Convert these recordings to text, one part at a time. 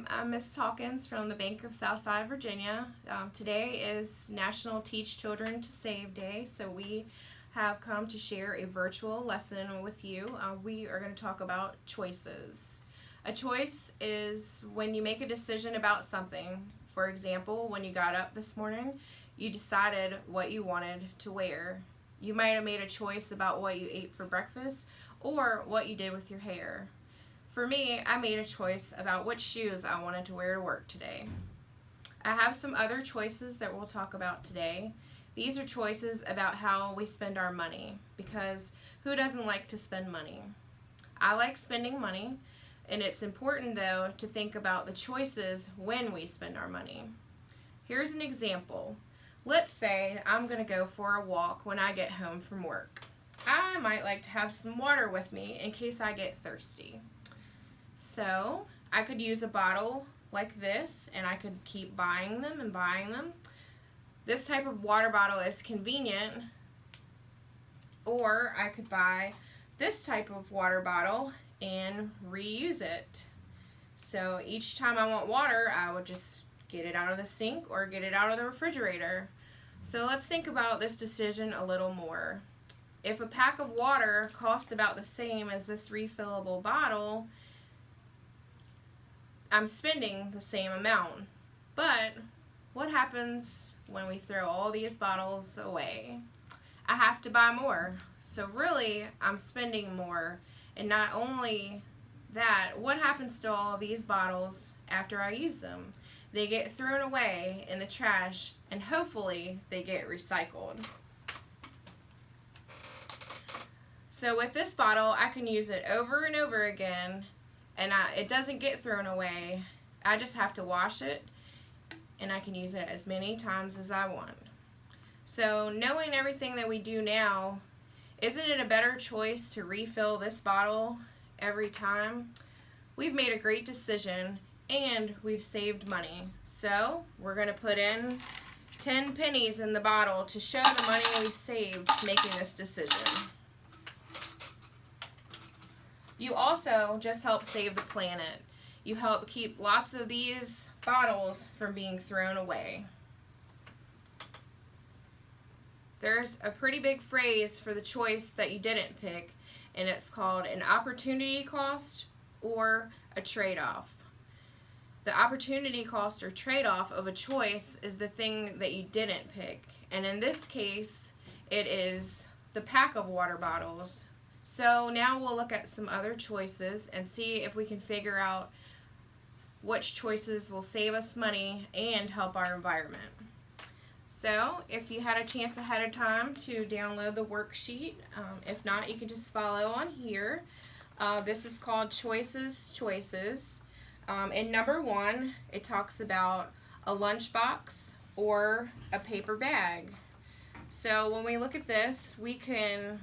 I'm Miss Hawkins from the Bank of Southside Virginia. Today is National Teach Children to Save Day, so we have come to share a virtual lesson with you. We are going to talk about choices. A choice is when you make a decision about something. For example, when you got up this morning, you decided what you wanted to wear. You might have made a choice about what you ate for breakfast or what you did with your hair. For me, I made a choice about which shoes I wanted to wear to work today. I have some other choices that we'll talk about today. These are choices about how we spend our money, because who doesn't like to spend money? I like spending money, and it's important though to think about the choices when we spend our money. Here's an example. Let's say I'm going to go for a walk when I get home from work. I might like to have some water with me in case I get thirsty. So I could use a bottle like this, and I could keep buying them and buying them. This type of water bottle is convenient, or I could buy this type of water bottle and reuse it. So each time I want water, I would just get it out of the sink or get it out of the refrigerator. So let's think about this decision a little more. If a pack of water costs about the same as this refillable bottle, I'm spending the same amount. But what happens when we throw all these bottles away? I have to buy more. So really, I'm spending more. And not only that, what happens to all these bottles after I use them? They get thrown away in the trash, and hopefully they get recycled. So with this bottle, I can use it over and over again, and it doesn't get thrown away. I just have to wash it, and I can use it as many times as I want. So knowing everything that we do now, isn't it a better choice to refill this bottle every time? We've made a great decision, and we've saved money. So we're going to put in 10 pennies in the bottle to show the money we saved making this decision. You also just help save the planet. You help keep lots of these bottles from being thrown away. There's a pretty big phrase for the choice that you didn't pick, and it's called an opportunity cost or a trade-off. The opportunity cost or trade-off of a choice is the thing that you didn't pick. And in this case, it is the pack of water bottles. So now we'll look at some other choices and see if we can figure out which choices will save us money and help our environment. So if you had a chance ahead of time to download the worksheet, if not, you can just follow on here. This is called Choices. In number 1, it talks about a lunchbox or a paper bag. So when we look at this, we can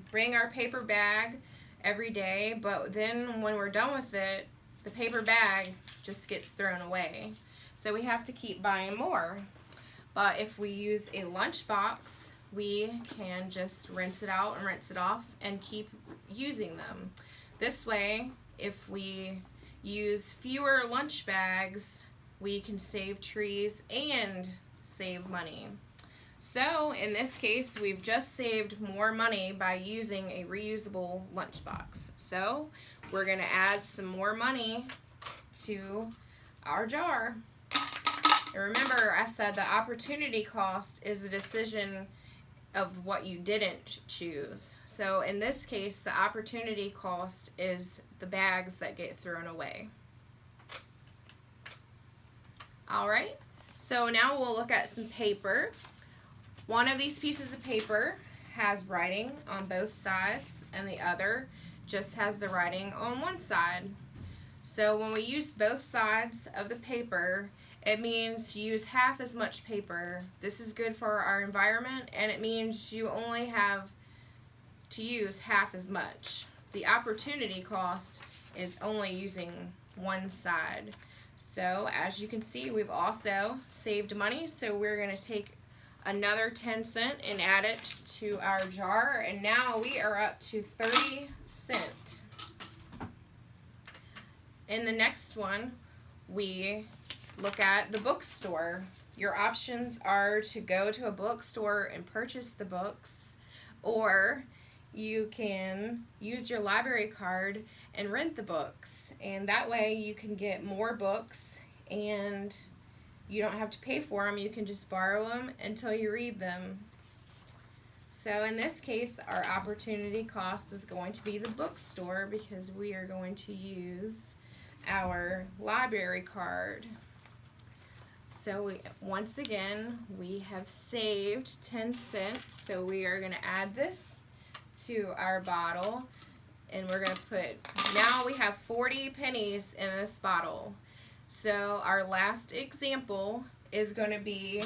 bring our paper bag every day, but then when we're done with it, the paper bag just gets thrown away. So we have to keep buying more. But if we use a lunchbox, we can just rinse it out and rinse it off and keep using them. This way, if we use fewer lunch bags, we can save trees and save money. So in this case, we've just saved more money by using a reusable lunchbox. So we're going to add some more money to our jar. And remember, I said the opportunity cost is a decision of what you didn't choose. So in this case, the opportunity cost is the bags that get thrown away. Alright, so now we'll look at some paper. One of these pieces of paper has writing on both sides, and the other just has the writing on one side. So when we use both sides of the paper, it means you use half as much paper. This is good for our environment, and it means you only have to use half as much. The opportunity cost is only using one side. So as you can see, we've also saved money, so we're going to take another 10 cents and add it to our jar, and now we are up to 30 cents. In the next one, we look at the bookstore. Your options are to go to a bookstore and purchase the books, or you can use your library card and rent the books. And that way you can get more books and you don't have to pay for them. You can just borrow them until you read them. So in this case, our opportunity cost is going to be the bookstore because we are going to use our library card. So once again, we have saved 10 cents. So we are going to add this to our bottle, and we're going to put, now we have 40 pennies in this bottle. So our last example is going to be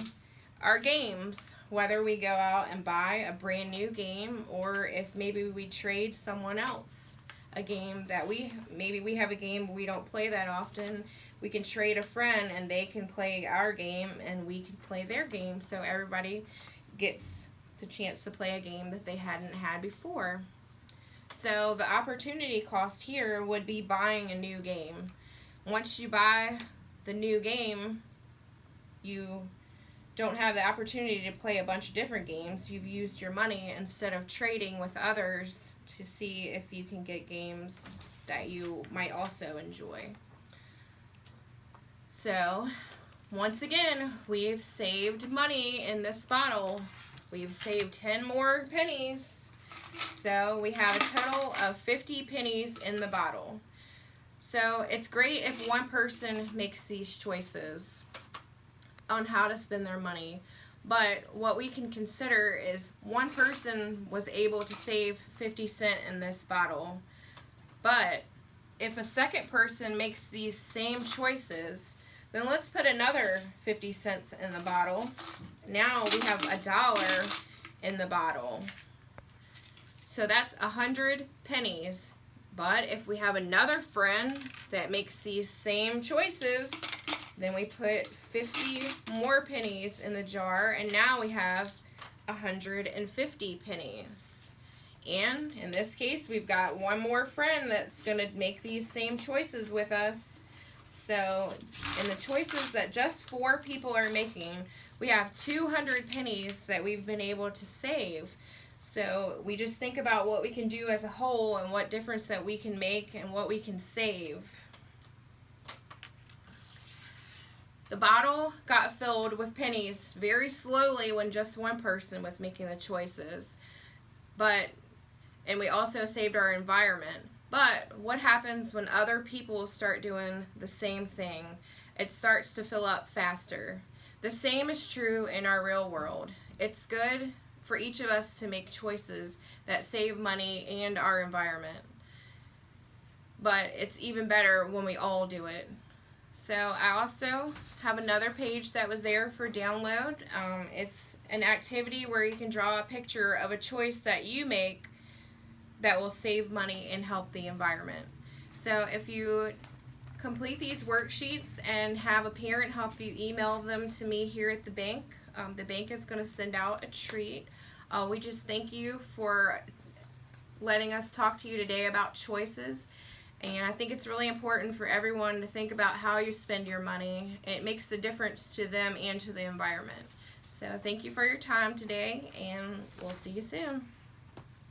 our games, whether we go out and buy a brand new game, or if maybe we trade someone else a game that maybe we have a game we don't play that often. We can trade a friend and they can play our game and we can play their game, so everybody gets the chance to play a game that they hadn't had before. So the opportunity cost here would be buying a new game. Once you buy the new game, you don't have the opportunity to play a bunch of different games. You've used your money instead of trading with others to see if you can get games that you might also enjoy. So once again, we've saved money in this bottle. We've saved 10 more pennies. So we have a total of 50 pennies in the bottle. So it's great if one person makes these choices on how to spend their money. But what we can consider is one person was able to save 50 cents in this bottle. But if a second person makes these same choices, then let's put another 50 cents in the bottle. Now we have $1 in the bottle. So that's 100 pennies. But if we have another friend that makes these same choices, then we put 50 more pennies in the jar, and now we have 150 pennies. And in this case, we've got one more friend that's going to make these same choices with us. So in the choices that just 4 people are making, we have 200 pennies that we've been able to save. So we just think about what we can do as a whole and what difference that we can make and what we can save. The bottle got filled with pennies very slowly when just one person was making the choices. And we also saved our environment. But what happens when other people start doing the same thing? It starts to fill up faster. The same is true in our real world. It's good for each of us to make choices that save money and our environment. But it's even better when we all do it. So I also have another page that was there for download. It's an activity where you can draw a picture of a choice that you make that will save money and help the environment. So if you complete these worksheets and have a parent help you email them to me here at the bank is going to send out a treat. We just thank you for letting us talk to you today about choices. And I think it's really important for everyone to think about how you spend your money. It makes a difference to them and to the environment. So thank you for your time today, and we'll see you soon.